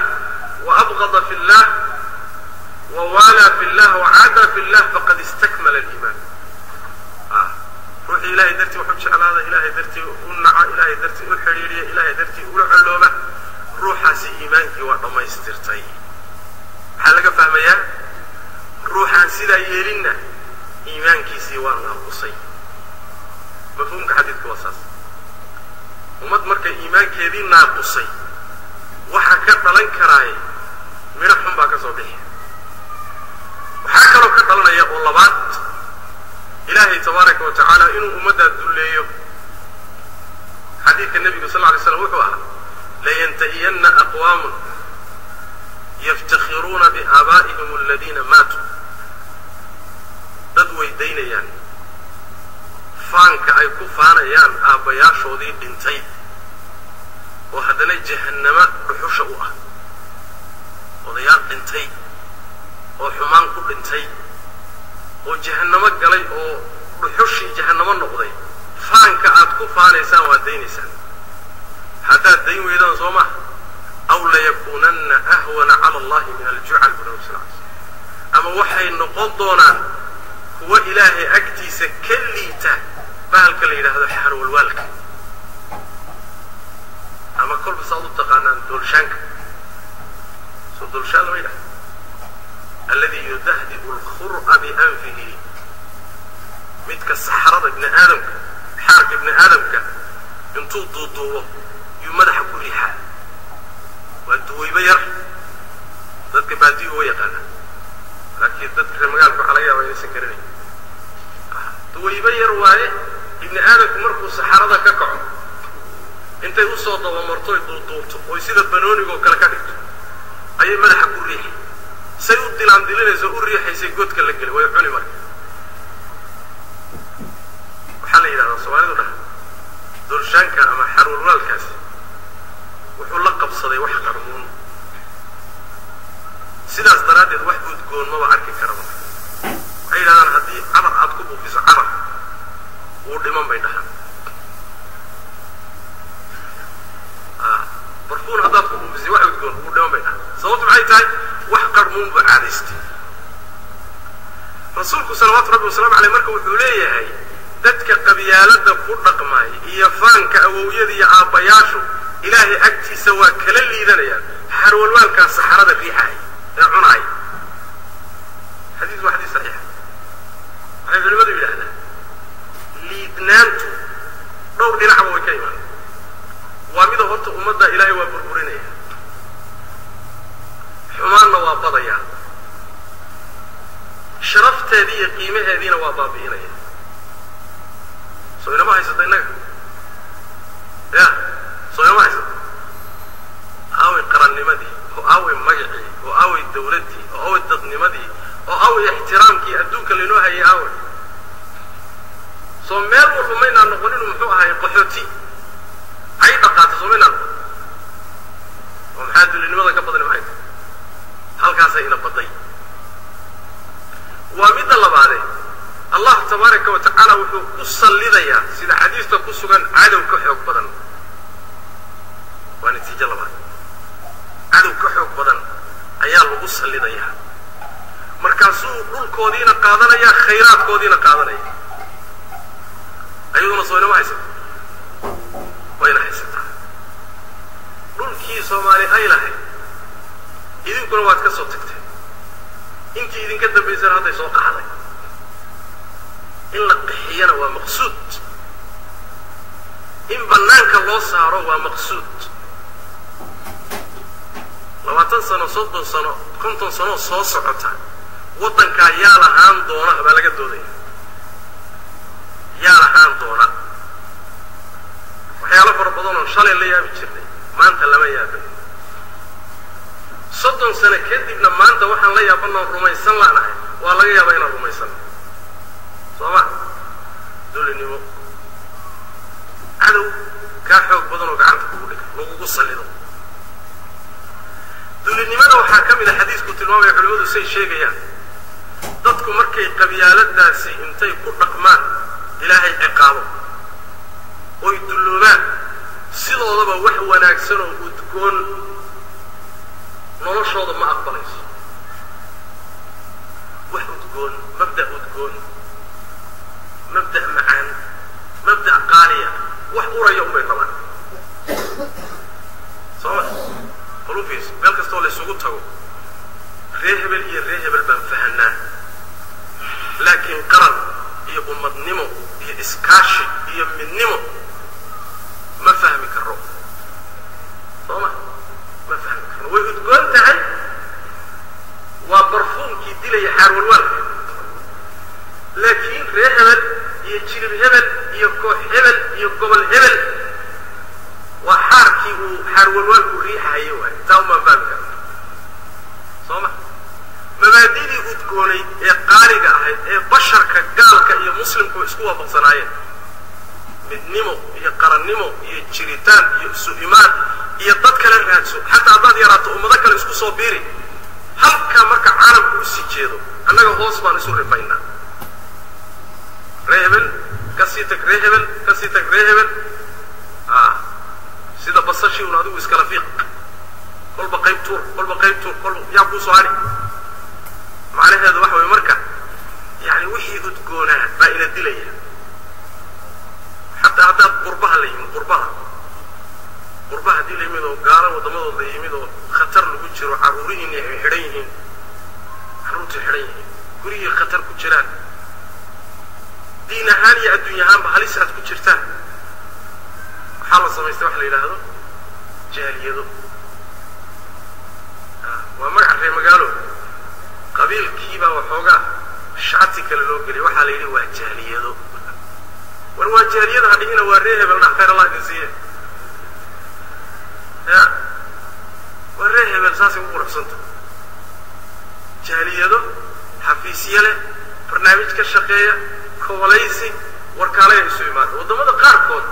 wa abgada fi llah wa waalaa fi llah wa caada fi llah faqad istakmala aliimaan ruuxii ilaahay dartii wax u jeclaada ilaahay dartii u naca ilaahay dartii u xidhiidhiya ilaahay dartii ula colooba ruuxaasi iimaankii waa dhammaystirtay maxaa laga fahmayaa ruuxaan sidaa yeelinna iimaankiisii waa naaqusay mafhuumka xadiidka waa saas ummad markay iimaankeedii naaqusay waxa ka dhalan karaaye midho xun baa ka soo bixi waxaa kaloo ka dhalanaya oo labaad ilaahay tabaaraka wa tacaala inuu ummaddaa dulleeyo xadiidka nebigu sal ly slam wuxuu ahaa layantahiyanna aqwaamun yaftakhiruuna biaabaa'ihim aladiina maatuu dad weydaynayaan faanka ay ku faanayaan aabbayaashoodii dhintay oo haddana jahannama dhuxusha u ah odayaal dhintay oo xumaan ku dhintay oo jahannamo galay oo dhuxushii jahannamo noqday faanka aad ku faanaysaan waad daynaysaan haddaad dayn weydaan soo maha aw layakuunanna ahwana cala allahi min aljucal bu nabi sal ly slm ama waxay noqon doonaan kuwa ilaahay agtiisa ka liita bahalka la yidhaahdo xarwalwaalka ama kolba saad u taqaanaan doolshaanka soo doolshaan lama yidhahdo alladii yudahdibu alkhur'a bianfihi midka saxrada ibni aadamka xaarka ibni aadamka intuu duuduubo yuu madaxa ku riixaa waa duwayba yar dadka baadiyu wa yaqaana laakiin dadka reer magaalka waxaa laga yaaba inaysan garanayn duwayba yar waaye ibni aadamku markuu saxarada ka kaco intay usoo dabamarto oy duuduubto oy sida banoonigoo kale ka dhigto ayay madaxa ku riixi say u dilaandilinayso u riixaysay godka la geli way cuni marka waxaa la yidhahdaa soomaalidu dhaha doolshaanka ama xarwalwaalkaasi wuxuu la qabsaday wax qarmuun sidaas daraaddeed wax udgoon maba arki karaba waxay yidhahdaan haddii cabar aad ku buufiso cabar wuu dhiman bay dhahaan barfuun haddaad ku buufisay wax udgoon wuu dhiman bay dhahaan sababtu maxay tahay wax qarmuun buu caadaystay rasuulku salawaatu rabbi wasalaamu aleyh marka wuxuu leeyahay dadka qabyaalada ku dhaqmay iyo faanka awowyada iyo aabbayaashu ilaahay agtiisa waa kala liidanayaan xarwalwaalkaa saxarada riixaay ee cunaay xadiis waa xadiis saxiixa waxay culimadu yidhahdaan liidnaantu dhowr dhinacba way ka imaan waa mida horta ummadda ilaahay waa burburinaya xumaanna waa badaya sharafteedii iyo qiimaheediina waa baabi'inaya soo inama haysata innaga ya soo inama haysata aaway qarannimadii oo aaway magacii oo aaway dawladdii oo aaway dadnimadii أو احترامك أدوك لنوها يا أول صومير والمينا نقولين محوها يقحوتي أي بقات صومينا ومحاد لنماذا كبضل معك هل كاسينا بضي ومد الله بعده الله تبارك وتعالى وحو قصة لذيا سيدا حديثة قصة عادو كحيوك بدن ونتيجة الله عادو كحيوك بدن أيال قصة لذيا مركزو دول كودينا قادنا يا خيرات كودينا قادنا يا أيضا صوينا ما حيسد وين حيسد دول كي سومالي أي لحي إذن كنا واتك صوتكتين انت إذن كده بيزر هذا يسوق علي إلا قحيانا ومقصود إن بنانك الله سارو ومقصود لو تنسى صدق سنة كنت سنة صوصعتها وطنك يالا هان دونا بلغة دودي يالا هان دونا وحيالا فربضونا إن شاء الله اللي يابي جرني ما أنت لما يابي صدق سنة كدبنا ما أنت وحن لي يابنا الرميسان لعناي ولا يابينا الرميسان صباح دول النمو عدو كاحوك بدنو قعنتك بولك لغو قصة لذو دول النمو وحاكم إلى حديث كنت الماوية حلوه سي شيء dadku markay qabyaaladaasi intay ku dhaqmaan ilaahay ciqaabo oo dulloobaan sidoodaba wax wanaagsan oo udgoon noloshooda ma aqbalayso wax udgoon mabda macaan mabda qaaliya wax uraya umay qabaan soo qulubis meel kastoo la isugu tago reehebel baan fahanaa لكن قرن هي أمد نمو هي إسكاشي هي من نمو ما فهمك الروح طبعا ما فهمك الروح ويقول تعال وبرفون كي دي يحار والوالد لكن ريهبل يجير الهبل يكوح هبل يقبل هبل وحاركي وحار والوالد وريحة أيوة تاو ما فهمك طبعا مبادئي udgoonay ee qaaliga ahayd ee basharka gaalka iyo muslimku isku waafaqsanaayeen midnimo iyo qarannimo iyo jiritaan iyo su'imaan iyo dad kale raadso hatta dad yaraato ummado kale isku soo biiri halka marka caalamku u sii jeedo annaga hoos baan isu rifaynaa reebel kasiitak reebel sida basashi uu adigu iskala fiiq kolba qayb tuur kolba yaa ku soo hari معنى هذا وحوي مركع يعني وحي أدقونا بائن الدلية حتى عدد قربها اللي يمين قربها دي اللي يمين وقارا وضمضوا اللي يمين خطر لكتشر وعرورين يحرينهم عروت الحرينهم قريه خطر كتشران دينا هاني الدنيا هان بحالي سعد كتشرتان حالا سما يستوح لي لهذا جاهل يدو ومرح في مقالو قبيل كيبا وحوغا شعتي كاللو قلي وحا ليلي واجهليدو والواجهليدو هدينا وريه بلنا خير الله جزيه يا وريه بلساسي وقرحسنت جهليدو حفيسية له برنامج كالشقية كوليسي وركاليه يسويمات وضمد قاركود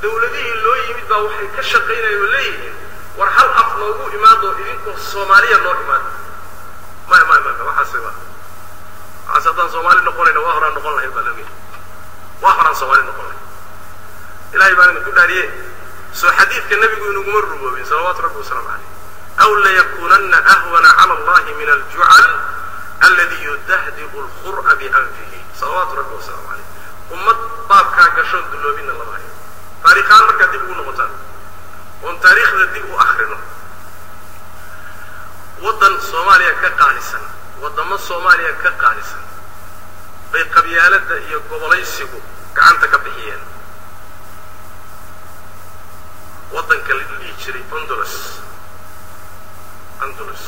دولديه اللو يميد باوحي كالشقية يوليه ورحل أفنوه إمادو إذنكو الصومالية اللو إمادو ما حاسبها عسدان صومالي نقولنا واهران نقولنا هيبا لغي واهران صومالي نقولنا إلهي بان نقول هذه سو حديث كالنبي يقول نقوم الربوبين صلوات ربي وسلام عليه أو ليكونن أهون على الله من الجعل الذي يدهدئ الخرء بأنفه صلوات ربي وسلام عليه أمت باب كاكشون دلوبين الله عليه تاريخان مركا ديبو نغتان وان تاريخ ذا ديبو أخرنا ودن صوماليا كقالسا ودن صوماليا كقالسا بي قبيالة iyo gobolaysigu gacanta ka bixiyeen wadanka la jiray Andalus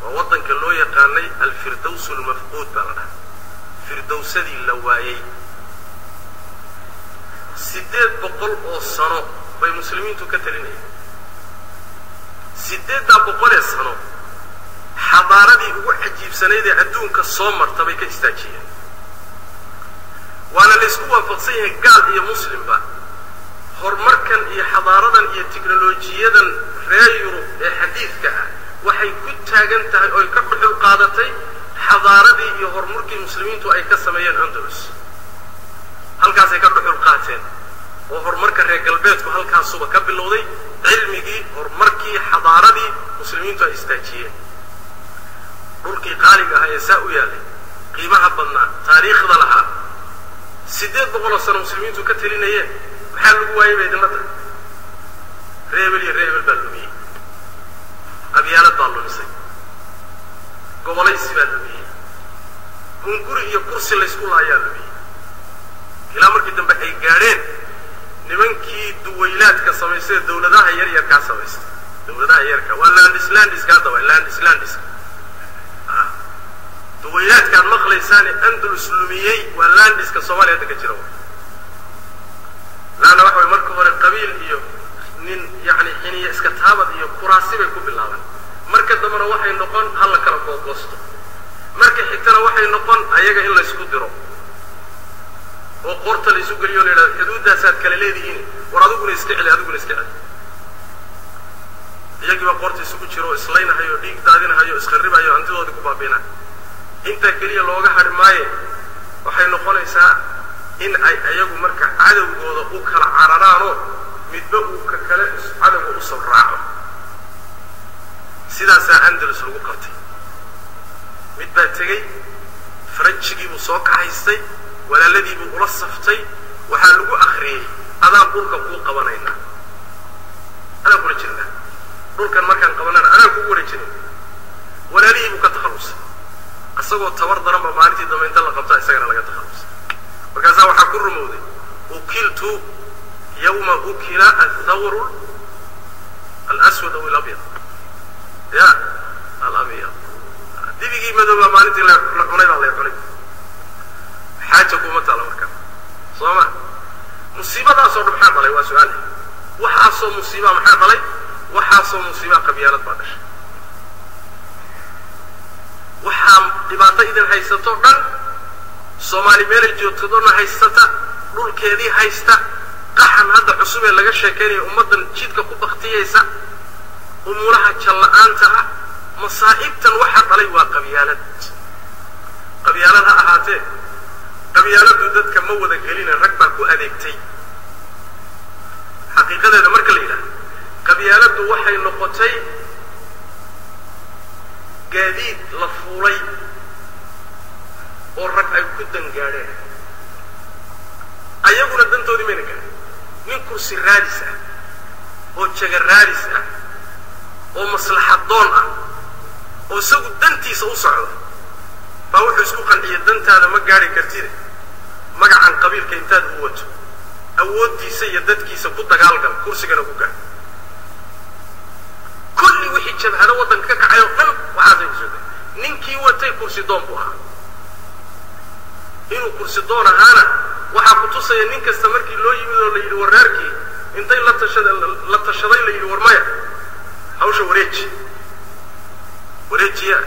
waa wadanka loo yaqaanay al-Firdaws al-Mafqud balana Firdawsadii la waayay 800 oo sano bay muslimiintu ka talinayeen 800 sano حضارتي وعجيب سنيدة أدونك الصومر تبي كاستاجية وأنا اللي سكوا فقصيه قال يا مسلم بقى هرمركن هي حضارة هي تكنولوجيا غير حديث كه وحي كنت هاجنتها أو يكبر القادتي حضارة هي هرمرك المسلمين تو أي كسميين أندلس هل كاس يكبر القاتين وهرمرك الرجال بيت وهل كاس صوب كبر اللودي علمي هرمركي حضارة مسلمين تو استاجية بركي قالوا هاي ساوية لي قيمة بنا تاريخ ذلها سيدات بقول السنة مسلمين تو كتلين إيه محل قوي بيد المدة ريبل باللومي أبيالة باللومي قبلي سباللومي هنقول هي كرسي لسكول عيالومي كلامر كده بأي جارين نمنكي دويلات كسميسة دولة هير كاسميسة دولة هير كا واللاندس كذا واللاندس دويلات كان مخلي ثاني أندلس لوميي واللاندس كصومالي هذا كتيروا لا أنا واحد مركب القبيل هي يعني حين يسكتها بدي كراسي بيكون بالله مركب دمر واحد نقون هلا كلا قوسته مركب حتى واحد نقون أيجا إلا يسكت درو وقرط اللي يسوق اليوم إلى الحدود ده سات كلا ليدين ورادوكون يستعلي هذوكون يستعلي يجي وقرط يسوق شرو إسلينا هيو ديك دادين هيو إسخرب هيو أنتوا ذوك بابينا أنت كليه لوجا حرماية واحد نقون يسا إن أيجو مركب عدو جوده وكلا عررانو مدبوك كلا عدو أصل راعه سيداسا أندلس لو قبتي مدبتغي فرنشجي وسوق حيستي ولا الذي بقرصفتي وحلو أخري هذا أقولك قوة قوانينا أنا أقول جنة دول كان مكان قوانينا أنا أقول جنة ولا لي بكتخلص أصبوا التور ضرب مالتي ضمن تلا قبتها سجنا لقى تخلص وكذا وحكر رمودي وكلت يوم أكل الثور الأسود أو الأبيض يا الأبيض دي بيجي مدوب مالتي لا عنيب الله يعنيب حاجة قومة على مكان صوما مصيبة صور محمد عليه وسؤاله وحاصل مصيبة محمد عليه وحاصل مصيبة قبيلة بعدش وحام دبعت إذا هيستو كان صومالي ميل جوتدونا هيستا دول كذي هيستا قحن هذا عصوبة لقى شكاني أمضن جيدك كوب اختيارسا أمورها تشلأنتها مصائبتا وحد عليه وقبيالات قبيالاتها أهاتي قبيالات وددك موضة قلينا الركبة كو أديكتي حقيقة هذا مركا ليلة قبيالات وحي النقطي قاديد لفولي والركبة كدن قارين أيقون الدنتو دي منك من كرسي رادسة وشغل رادسة ومصلحة دونة وسوق الدنتي سوصعه فهو حسكوك عن الدنت هذا ما قاري كرتير مقع عن قبيل كينتاد هوته أودي سيدتك سبوت قالقل كرسي كان أبوك كل وحيد شبه هذا وطن كك عيوقن وهذا يجوده ننكي وتي كرسي دون بوها إنه كرسي دون هانا وحاكتو سينينك استمركي لو يمدو ليلي وراركي انتي لا تشضي ليلي ورمايا هوش وريتشي يا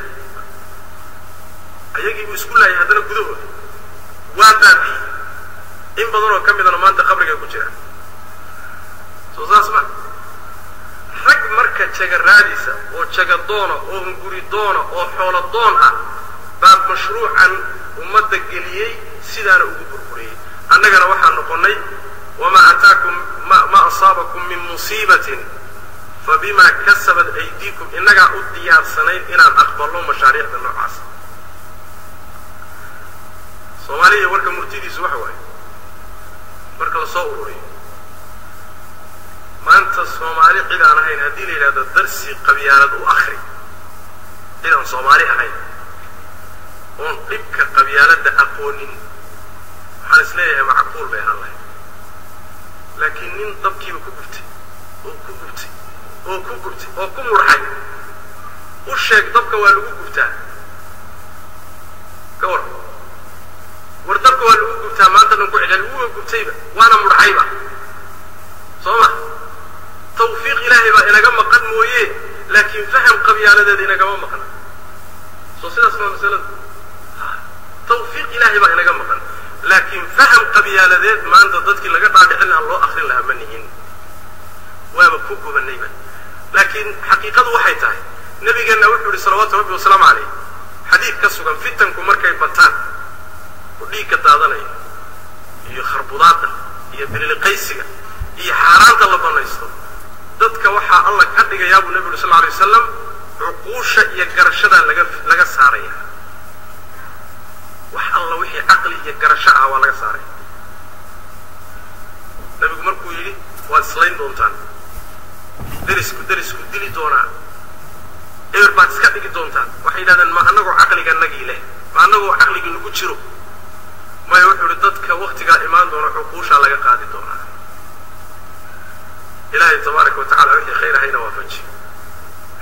أيجي بيسكول لا يهدنا كذوه واتابي إن بدروا كم إذا ما أنت خبرك يقول شيء سوزا اسمع رك مركز شجر رادسة أو شجر دونة أو مقري دونة أو حول دونة باب مشروع عن أمة الجلية سيدنا أبو بربري أنا جرى واحد نقولني وما أتاكم ما أصابكم من مصيبة فبما كسبت أيديكم إنك أوديار سنين إن أقبل لهم مشاريع بالنوعاس صومالية ورك مرتدي سوحوي ورك لصوري ما أنت صومالي إذا أنا هين هدي لي هذا الدرس قبيلة وآخري إذا صومالي هين ونقبك قبيلة أقونين حنس ليه معقول بها الله لكن نين ضبكي وكبرتي وكم مرحي والشيك ضبك والو قبتها كور وردبك والو قبتها ما أنت نقول على الوو قبتيبه وأنا مرحيبه صوما توفيق إلهي بقى إنا قم قد مويه لكن فهم قبيالة ذي إنا قم مقنا سوسيدا اسمها مسألة توفيق إلهي بقى نجمع مكان لكن فهم قبيلة ذات ما أنت ضدك اللي قطع بحنا الله آخر لها منهين ومكوكو بالنيبة لكن حقيقة وحيتها نبي قال نوحي صلوات ربي وسلام عليه حديث كسوغا فتن كمركا يبطان وديك التعضلي هي خربوضاتا هي بالقيسية هي حارانتا الله بنيستو ضدك وحا الله كدغ يا ابو النبي صلى الله عليه وسلم عقوشه iyo garashada laga saaraya wax alla wixii aqli iyo garasho ah waa laga saaray nabigu markuu yiri waa islayn doontaan darisku dili doona baad iska dhigi doontaan waxay yiraahdaan ma anagu aqliga nagi leh ma anagu aqliga nagu jiro ma wuxuu dadka waqtiga imaan doona xuquusha laga qaadi doona إلهي تبارك وتعالى وحي خير هينا وفجي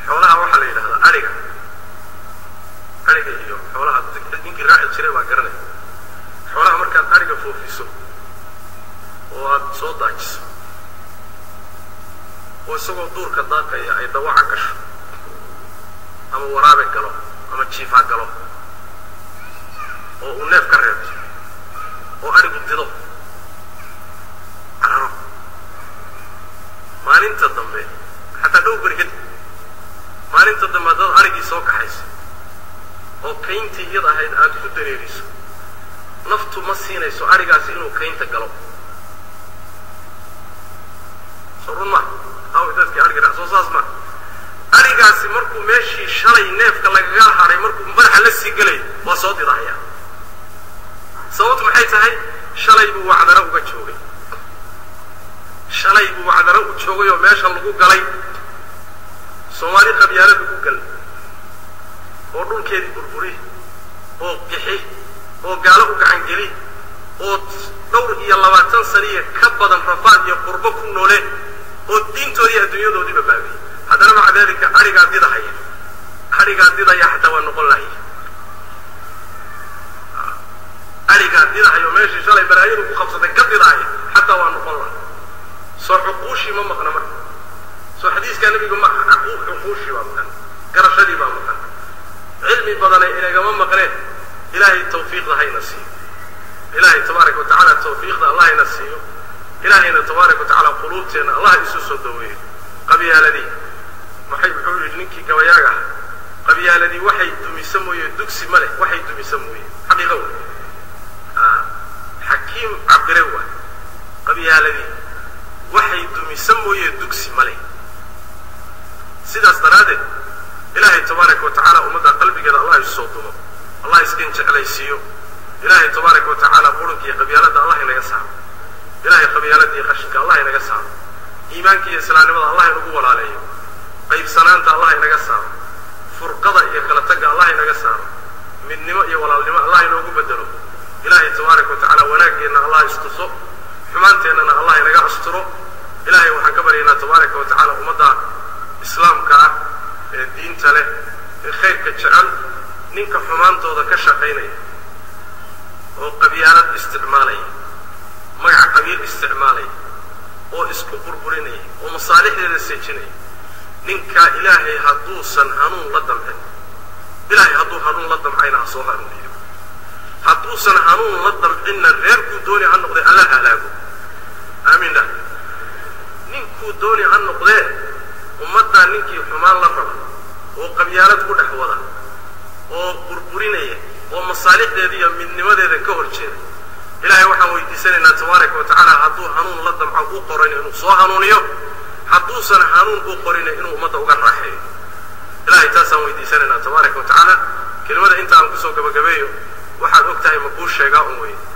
حولها وحا لي لهذا أريقا إيو حولها يمكن راحل شري وقرني حولها مركان أريقا فوفيسو وصوت داجس وسوى دور كداقا أي دواعا كشو أما ورابك قلو أما تشيفا قلو ونيف كريب وأريقا تدو عرارو maalinta dambe hatta dhow barkad maalinta dambe dad arigi soo kaxayso oo kayntii iyada ahayd aad ku dareeriso naftu ma siinayso arigaasi inuu kaynta galo soruma aw dadkii ariga soo saasma arigaasi markuu meeshii shalay neefka laga haray markuu madaxa la sii galay waa soo didaaya sababtu maxay tahay shalay buu wacdara uga joogay shalay buu wacdara u joogay oo meesha lagu galay Soomaali qabyaalad lagu gal oo dhulkeedii burburi oo qixi oo gaalo u gacan geli oo dhowr iyo 20 sano ka badan rafaad iyo qurbo ku noole oo diintoodii adduunyadoodii baabay haddana ma cadaalika ariga didaya hatta waa noqon lahayd ariga didayo meeshii shalay baraayadu ku qabsaday ka didaya hatta waa noqon lahayd soo xuquushi ma maqna marka soo xadiiska nabiga ma xuquushi waa maqan garashadii baa maqan cilmi badan inaga ma maqneen ilaahay tawfiiq lahayna siiyo ilaahay tabaaraka wa taala tawfiiq allahayna siiyo ilaahayna tabaaraka wa taala quluubteena allah isu soo daweeyo qabiyaaladii maxay wuxuu yiri ninkii gabayaaga qabiyaaladii waxay dumisan mooyee dugsi male waxay dumisan mooyee xaqiiqo حكيم عبد الروا qabiyaaladii waxay dumisan mooyee dugsi male sidaas daradeed ilaahay tabaaraka wa taala umada qalbigeeda allah isoo dumo allah iskin jeclaysiyo ilaahay tabaaraka wa taala qulunkii qabiyaalada allah inaga saaro ilaahay qabiyaaladii qashinka allah inaga saaro iimaankii islaamnimada allah inagu walaaleeyo qaybsanaanta allah inaga saaro furqada iyo kala taga allah inaga saaro midnimo iyo walaalnimo allah inagu bedelo ilaahay tabaaraka wa taala wanaageena allah istuso xumaanteena allah inaga asturo ilaahay waxaan ka baryaynaa tabaaraka wa taala umada islaamka ee diinta leh ee khayrka jecel ninka xumaantooda ka shaqeynaya oo qabiyaalad isticmaalaya magac qabiil isticmaalaya oo isku burburinaya oo masaalixdeeda seejinaya ninka ilaahay hadduusan hanuun la damcin ilaahay hadduu hanuun la damcayna ha soo hanuuniyo hadduusan hanuun la damcinna reerkuu dooni ha noqdee alla halaago aamiin ninkuu dooni ha noqdee ummaddaa ninkii xumaan la raba oo qabyaalad ku dhex wada oo burburinaya oo masaalixdeeda iyo midnimadeeda ka horjeeda ilaahay waxaan weydiisanaynaa tabaaraka wa tacaala hadduu hanuun la damco u qorayna inuu soo hanuuniyo hadduusan hanuun u qorina inuu ummadda uga raaxeeyo ilaahay taasaan weydiisanaynaa tabaaraka wa tacaala kelimada inta aan kusoo gabagabeeyo waxaad og tahay ma kuu sheegaa un weye